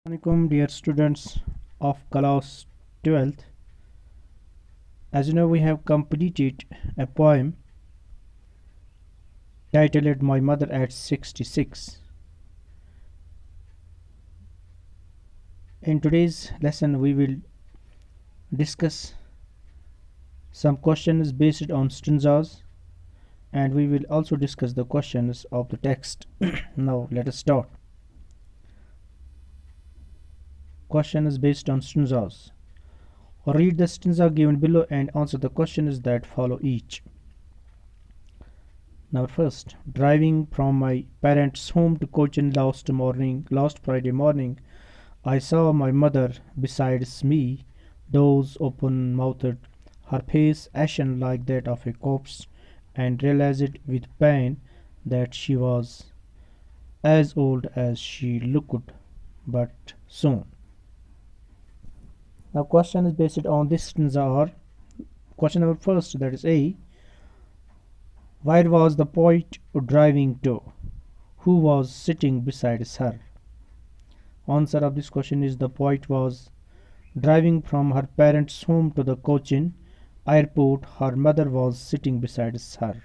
Assalamualaikum dear students of class 12th. As you know, we have completed a poem titled My Mother at 66. In today's lesson we will discuss some questions based on stanzas, and we will also discuss the questions of the text. Now let us start. Question is based on stanzas. Read the stanza given below and answer the questions that follow each. Now first, driving from my parents' home to Cochin last Friday morning, I saw my mother beside me, doors open mouthed, her face ashen like that of a corpse, and realized with pain that she was as old as she looked, but soon. Now question is based on this stanza. Question number first, that is A. Where was the poet driving to? Who was sitting beside her? Answer of this question is the poet was driving from her parents' home to the Cochin airport. Her mother was sitting beside her.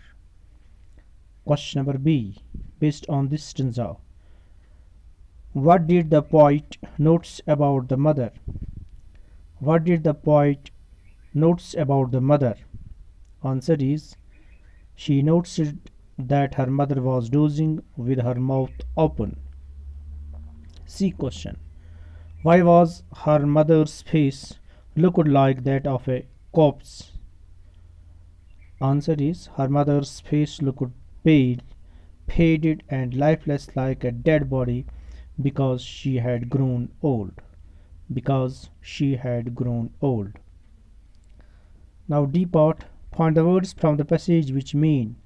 Question number B, based on this stanza. What did the poet notice about the mother? What did the poet notice about the mother? Answer is she noticed that her mother was dozing with her mouth open. C question. Why was her mother's face looked like that of a corpse? Answer is her mother's face looked pale, faded and lifeless like a dead body because she had grown old. Because she had grown old. Now D part, find the words from the passage which mean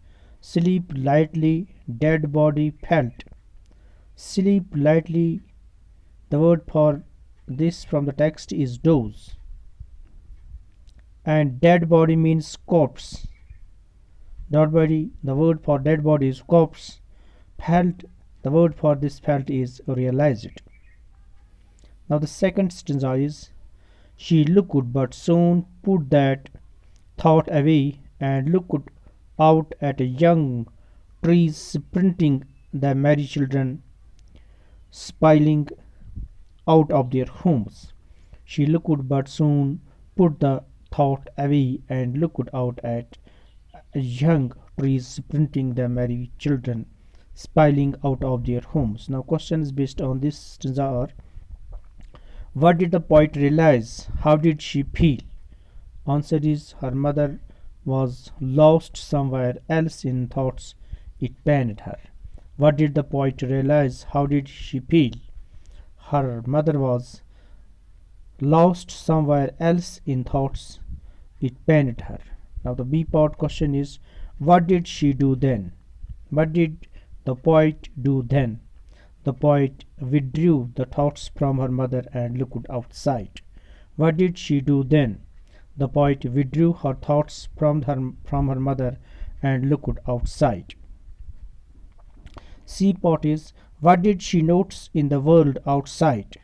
sleep lightly, dead body felt. Sleep lightly, the word for this from the text is doze. And dead body means corpse. Dead body, the word for dead body is corpse. Felt, the word for this felt is realized. Now the second stanza is she looked but soon put that thought away and looked out at a young trees sprinting the merry children spiling out of their homes. She looked but soon put the thought away and looked out at young trees sprinting the merry children spiling out of their homes. Now questions based on this stanza are: what did the poet realize? How did she feel? Answer is her mother was lost somewhere else in thoughts. It pained her. What did the poet realize? How did she feel? Her mother was lost somewhere else in thoughts. It pained her. Now the B part question is what did she do then? What did the poet do then? The poet withdrew the thoughts from her mother and looked outside. What did she do then? The poet withdrew her thoughts from her mother and looked outside. C part is what did she notice in the world outside?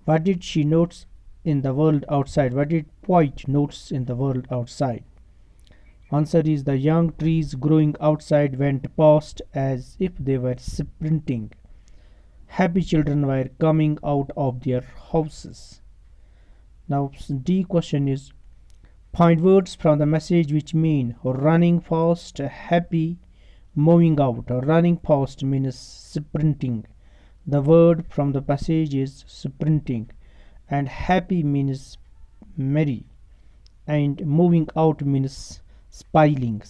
What did she notice in the world outside? What did poet notice in the world outside? Answer is the young trees growing outside went past as if they were sprinting. Happy children were coming out of their houses. Now D question is find words from the message which mean running fast, happy, moving out. Running fast means sprinting. The word from the passage is sprinting, and happy means merry, and moving out means spiling.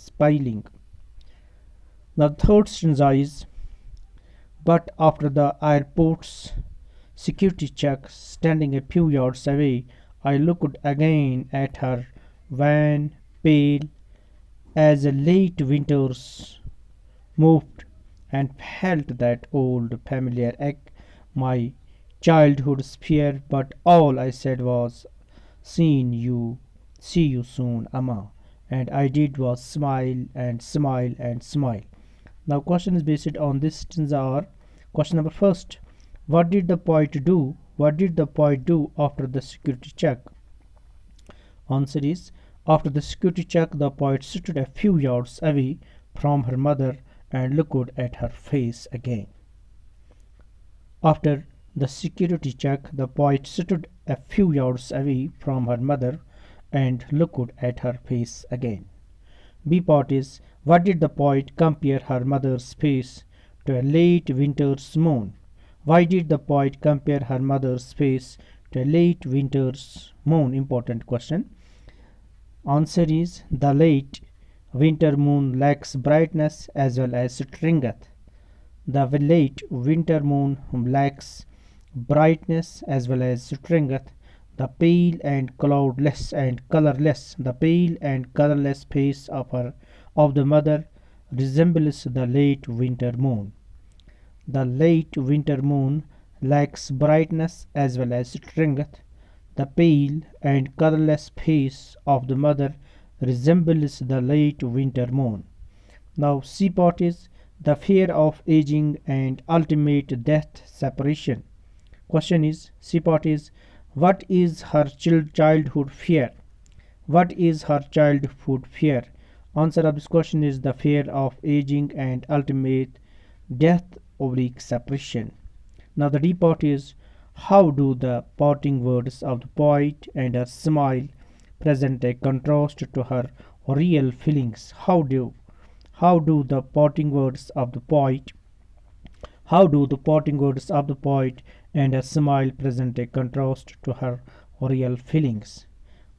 The third stanza is but after the airport's security check, standing a few yards away, I looked again at her, wan, pale, as the late winters moved, and felt that old familiar ache, my childhood's fear. But all I said was, see you soon, Amma. And I did was smile and smile and smile. Now question is based on this stanza. Question number first, What did the poet do? What did the poet do after the security check? Answer is, after the security check, the poet stood a few yards away from her mother and looked at her face again. After the security check, the poet stood a few yards away from her mother and looked at her face again. B part is, what did the poet compare her mother's face to a late winter's moon? Why did the poet compare her mother's face to a late winter's moon? Important question. Answer is, the late winter moon lacks brightness as well as strength. The late winter moon lacks brightness as well as strength. The pale and cloudless and colorless, the pale and colorless face of the mother resembles the late winter moon. The late winter moon lacks brightness as well as strength. The pale and colorless face of the mother resembles the late winter moon. Now, C part is, the fear of aging and ultimate death separation. Question is, C part is, what is her childhood fear? What is her childhood fear? Answer of this question is the fear of aging and ultimate death oblique separation. Now the D part is, how do the parting words of the poet and her smile present a contrast to her real feelings? How do the parting words of the poet and her smile present a contrast to her real feelings?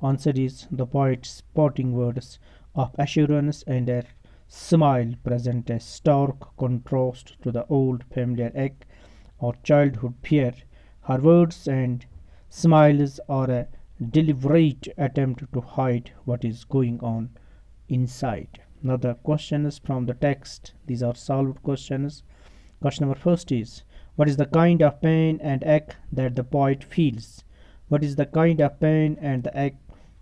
Answer is, the poet's parting words of assurance and her smile present a stark contrast to the old familiar ache or childhood fear. Her words and smiles are a deliberate attempt to hide what is going on inside. Now the questions from the text, these are solved questions. Question number first is, what is the kind of pain and ache that the poet feels? What is the kind of pain and the ache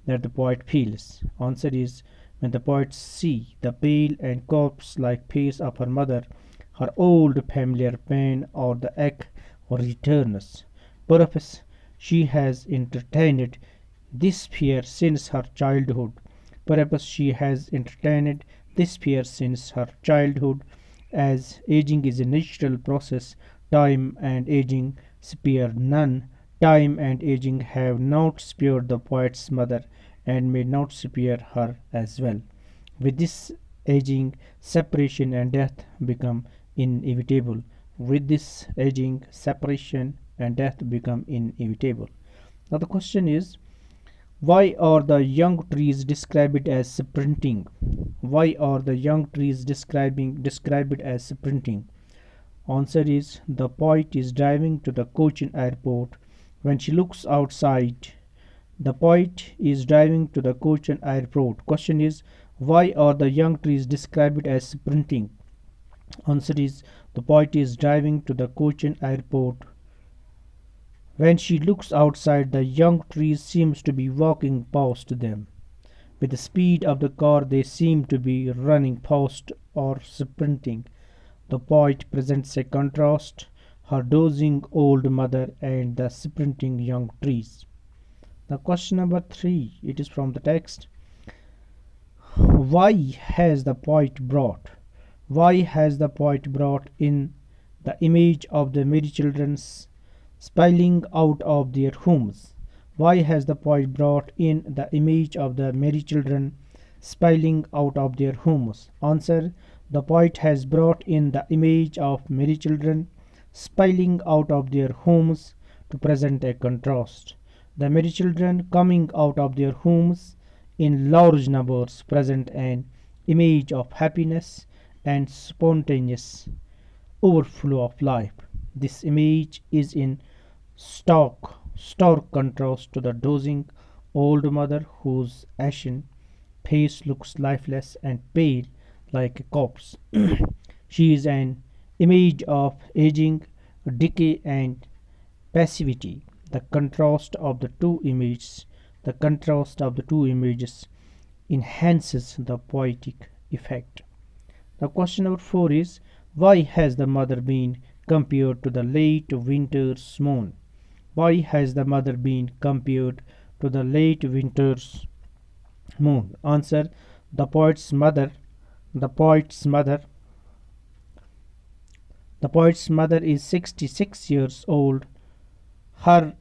that the poet feels? Answer is, when the poet see the pale and corpse-like face of her mother, her old familiar pain or the ache returns. Perhaps she has entertained this fear since her childhood. Perhaps she has entertained this fear since her childhood. As aging is a natural process, time and aging spare none. Time and aging have not spared the poet's mother and may not spare her as well. With this aging, separation and death become inevitable. With this aging, separation and death become inevitable. Now the question is, why are the young trees described as sprinting? Why are the young trees described as sprinting? Answer is, the poet is driving to the Cochin airport. When she looks outside, the poet is driving to the Cochin airport. Question is, why are the young trees described as sprinting? Answer is, the poet is driving to the Cochin airport. When she looks outside, the young trees seems to be walking past them. With the speed of the car, they seem to be running fast or sprinting. The poet presents a contrast, her dozing old mother and the sprinting young trees. Now question number 3, it is from the text. Why has the poet brought in the image of the merry children spilling out of their homes? Why has the poet brought in the image of the merry children spilling out of their homes? Answer, the poet has brought in the image of merry children spilling out of their homes to present a contrast. The merry children coming out of their homes in large numbers present an image of happiness and spontaneous overflow of life. This image is in stark contrast to the dozing old mother whose ashen face looks lifeless and pale like a corpse. She is an image of aging, decay, and passivity. The contrast of the two images enhances the poetic effect. Now question number 4 is, why has the mother been compared to the late winter's moon? Why has the mother been compared to the late winter's moon? Answer: the poet's mother, the poet's mother, the poet's mother is 66 years old. Her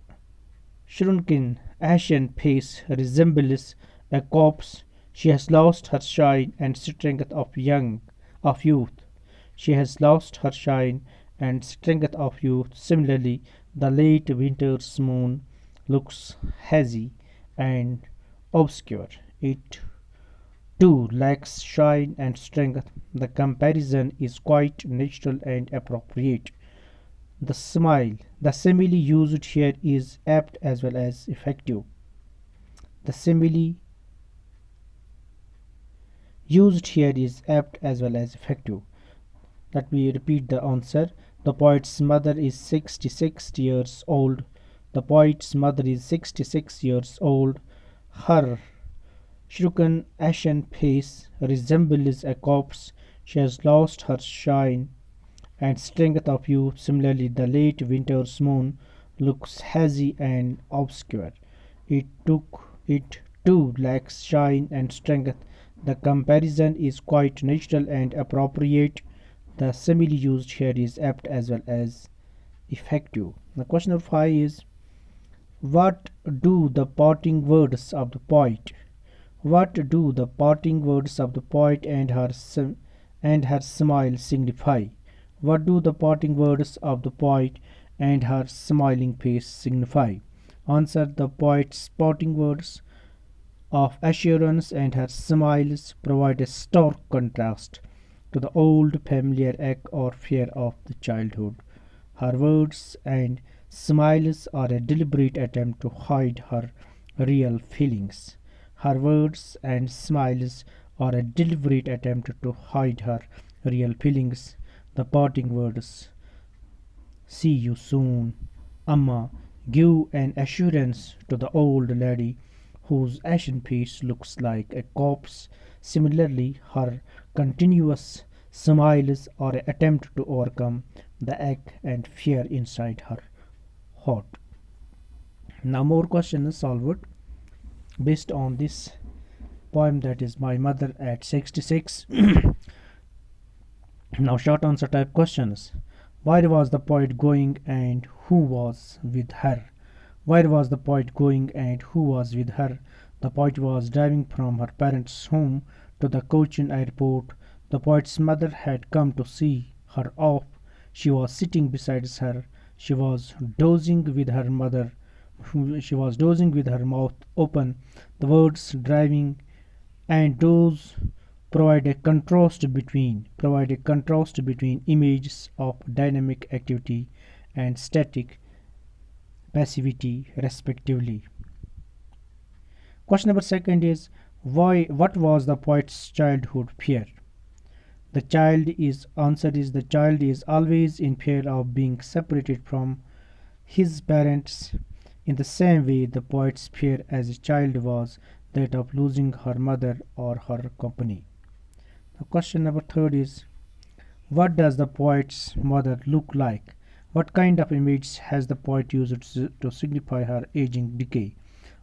shrunken, ashen face resembles a corpse. She has lost her shine and strength of youth. She has lost her shine and strength of youth. Similarly, the late winter's moon looks hazy and obscure. It too lacks shine and strength. The comparison is quite natural and appropriate. The simile used here is apt as well as effective. The simile used here is apt as well as effective. Let me repeat the answer. The poet's mother is 66 years old. The poet's mother is 66 years old. Her shrunken, ashen face resembles a corpse. She has lost her shine and strength of youth. Similarly, the late winter's moon looks hazy and obscure. It too lacks shine and strength. The comparison is quite natural and appropriate. The simile used here is apt as well as effective. The question number 5 is: what do the parting words of the poet? What do the parting words of the poet and her smile signify? What do the parting words of the poet and her smiling face signify? Answer: the poet's parting words of assurance and her smiles provide a stark contrast to the old familiar ache or fear of the childhood. Her words and smiles are a deliberate attempt to hide her real feelings. Her words and smiles are a deliberate attempt to hide her real feelings. The parting words, "See you soon, Amma," give an assurance to the old lady whose ashen face looks like a corpse. Similarly, her continuous smiles are an attempt to overcome the ache and fear inside her heart. Now, more questions solved based on this poem, that is My Mother at 66. Now, short answer type questions. Where was the poet going and who was with her? Where was the poet going and who was with her? The poet was driving from her parents' home to the Cochin airport. The poet's mother had come to see her off. She was sitting beside her. She was dozing with her mother. She was dozing with her mouth open. The words driving and doze provide a contrast between images of dynamic activity and static passivity respectively. Question number second is: what was the poet's childhood fear? The child is always in fear of being separated from his parents. In the same way, the poet's fear as a child was that of losing her mother or her company. The question number third is: what does the poet's mother look like? What kind of image has the poet used to signify her aging decay?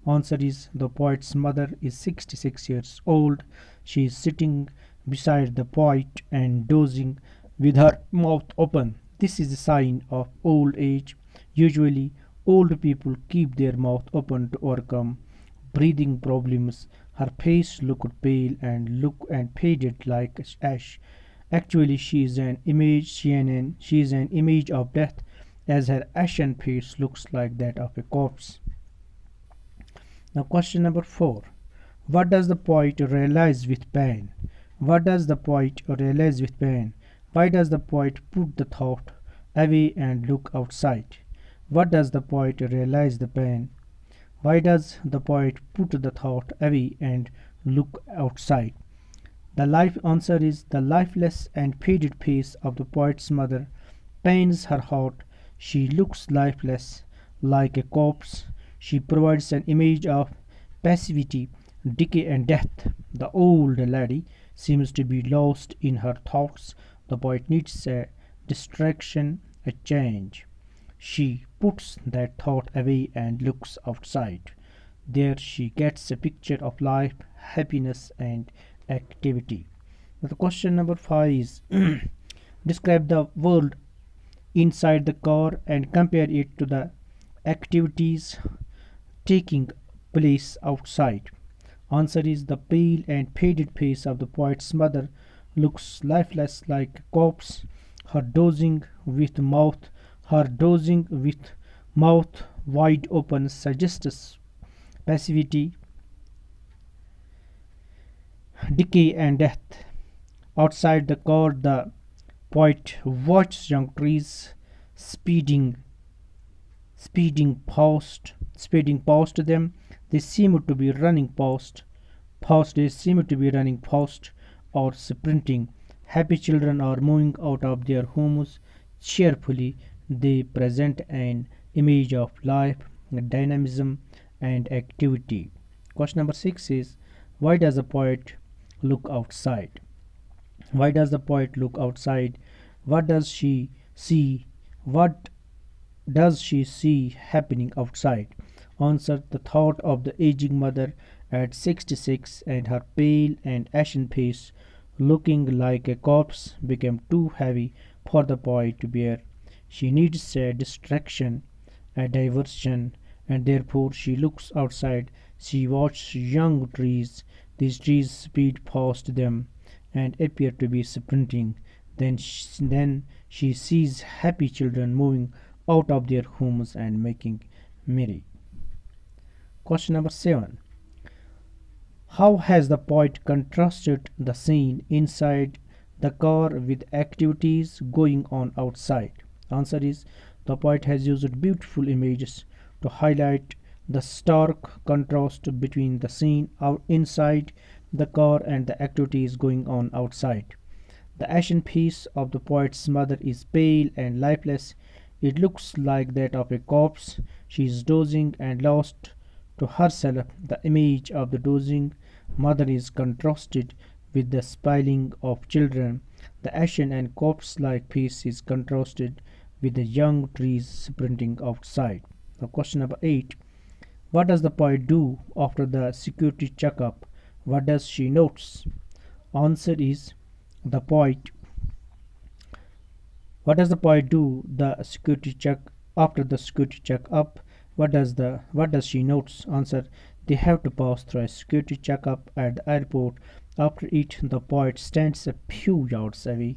Answer is: the poet's mother is 66 years old. She is sitting beside the poet and dozing with her mouth open. This is a sign of old age. Usually, old people keep their mouth open to overcome breathing problems. Her face looked pale and faded like ash. Actually, she is an image of death, as her ashen face looks like that of a corpse. Now, question number 4. What does the poet realize with pain? What does the poet realize with pain? Why does the poet put the thought away and look outside? What does the poet realize the pain? Why does the poet put the thought away and look outside? The life answer is: the lifeless and faded face of the poet's mother pains her heart. She looks lifeless, like a corpse. She provides an image of passivity, decay, and death. The old lady seems to be lost in her thoughts. The poet needs a distraction. a change. She puts that thought away and looks outside. There she gets a picture of life, happiness, and activity. The question number 5 is describe the world inside the car and compare it to the activities taking place outside. Answer is the pale and faded face of the poet's mother looks lifeless like a corpse. Her dozing with mouth, her dozing with mouth wide open suggests passivity, decay, and death. Outside the car, the poet watches young trees speeding speeding past them. They seem to be running past or sprinting. Happy children are moving out of their homes cheerfully. They present an image of life, dynamism, and activity. Question number 6 is why does a poet look outside? Why does the poet look outside? What does she see? What does she see happening outside? Answer the thought of the aging mother at 66 and her pale and ashen face looking like a corpse became too heavy for the poet to bear. She needs a distraction, a diversion, and therefore she looks outside. She watches young trees. These trees speed past them and appear to be sprinting. Then she sees happy children moving out of their homes and making merry. Question number 7. How has the poet contrasted the scene inside the car with activities going on outside? Answer is the poet has used beautiful images to highlight the stark contrast between the scene out inside the car and the activities going on outside. The ashen face of the poet's mother is pale and lifeless. It looks like that of a corpse. She is dozing and lost to herself. The image of the dozing mother is contrasted with the smiling of children. The ashen and corpse like face is contrasted with the young trees sprinting outside. Now, question number 8. What does the poet do after the security checkup? What does she notice? Answer is the poet. What does the poet do the security check after the security checkup? What does she notice? Answer: they have to pass through a security checkup at the airport. After it, the poet stands a few yards away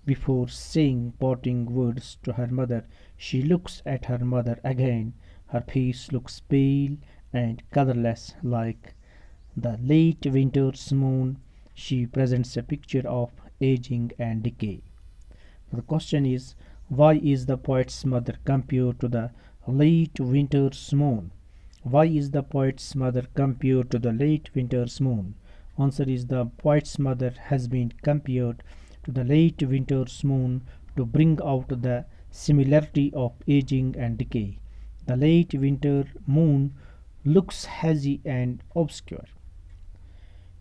before saying parting words to her mother. She looks at her mother again. Her face looks pale and colorless like the late winter's moon. She presents a picture of aging and decay. The question is, why is the poet's mother compared to the late winter's moon? Why is the poet's mother compared to the late winter's moon? Answer is the poet's mother has been compared to the late winter's moon to bring out the similarity of aging and decay. The late winter moon looks hazy and obscure.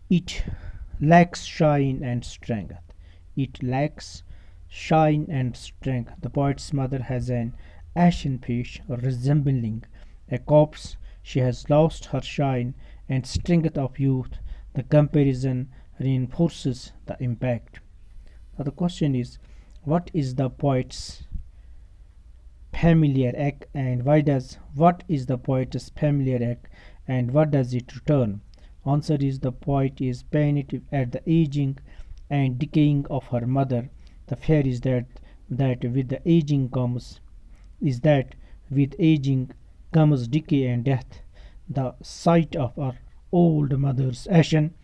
It lacks shine and strength. It lacks shine and strength. The poet's mother has an ashen face resembling a corpse. She has lost her shine and strength of youth. The comparison reinforces the impact. Now the question is, what is the poet's familiar act and why does what is the poet's familiar act and what does it return? Answer is the poet is pained at the aging and decaying of her mother. The fear is that with the aging comes is that with aging comes decay and death. The sight of her old mother's ashen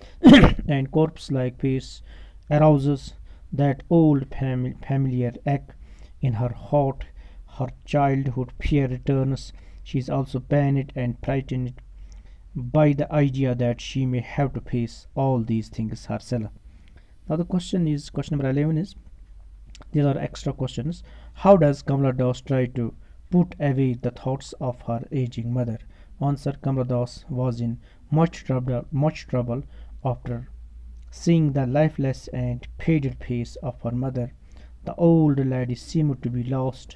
and corpse-like face arouses that old familiar ache in her heart. Her childhood fear returns. She is also panicked and frightened by the idea that she may have to face all these things herself. Now the question number 11 is, these are extra questions. How does Kamala Das try to put away the thoughts of her aging mother? Answer: Kamala Das was in much trouble after seeing the lifeless and faded face of her mother. The old lady seemed to be lost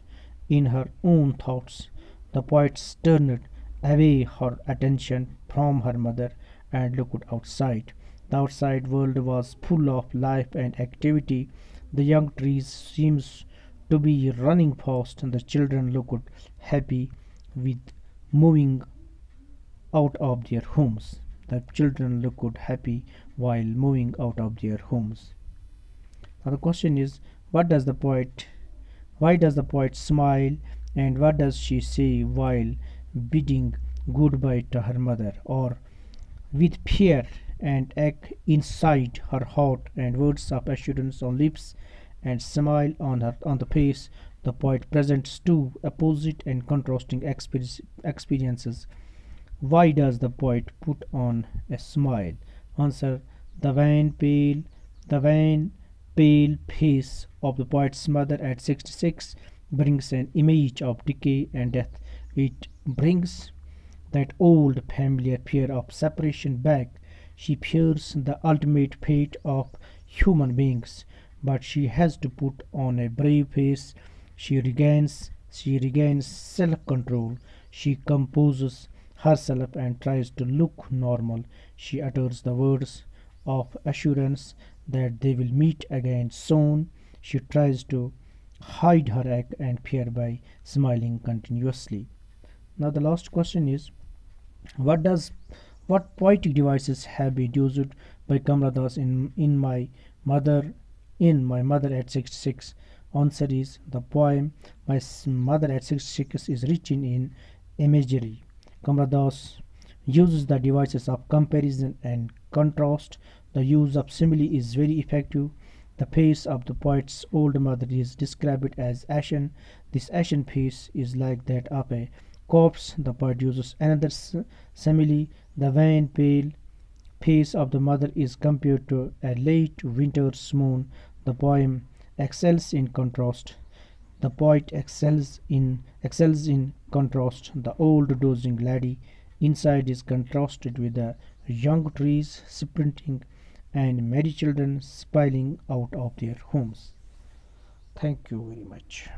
in her own thoughts. The poet turned away her attention from her mother and looked outside. The outside world was full of life and activity. The young trees seemed to be running fast, and the children looked happy with moving out of their homes. The children looked happy while moving out of their homes. Now the question is, what does the poet why does the poet smile, and what does she say while bidding goodbye to her mother? Or with fear and ache inside her heart and words of assurance on lips and smile on the face, the poet presents two opposite and contrasting experiences. Why does the poet put on a smile? Answer: the the wan, pale face of the poet's mother at 66 brings an image of decay and death. It brings that old familiar fear of separation back. She fears the ultimate fate of human beings, but she has to put on a brave face. She regains self-control. She composes herself and tries to look normal. She utters the words of assurance that they will meet again soon. She tries to hide her ache and fear by smiling continuously. Now the last question is, what does what poetic devices have been used by Kamala Das mother in my mother at 66? Answer is, the poem My Mother at 66 is rich in imagery. Kamala Das uses the devices of comparison and contrast. The use of simile is very effective. The face of the poet's old mother is described as ashen. This ashen face is like that of a corpse. The poet uses another simile. The wan, pale face of the mother is compared to a late winter's moon. The poem excels in contrast. The poet excels in contrast. The old dozing lady inside is contrasted with the young trees sprinting and merry children spilling out of their homes. Thank you very much.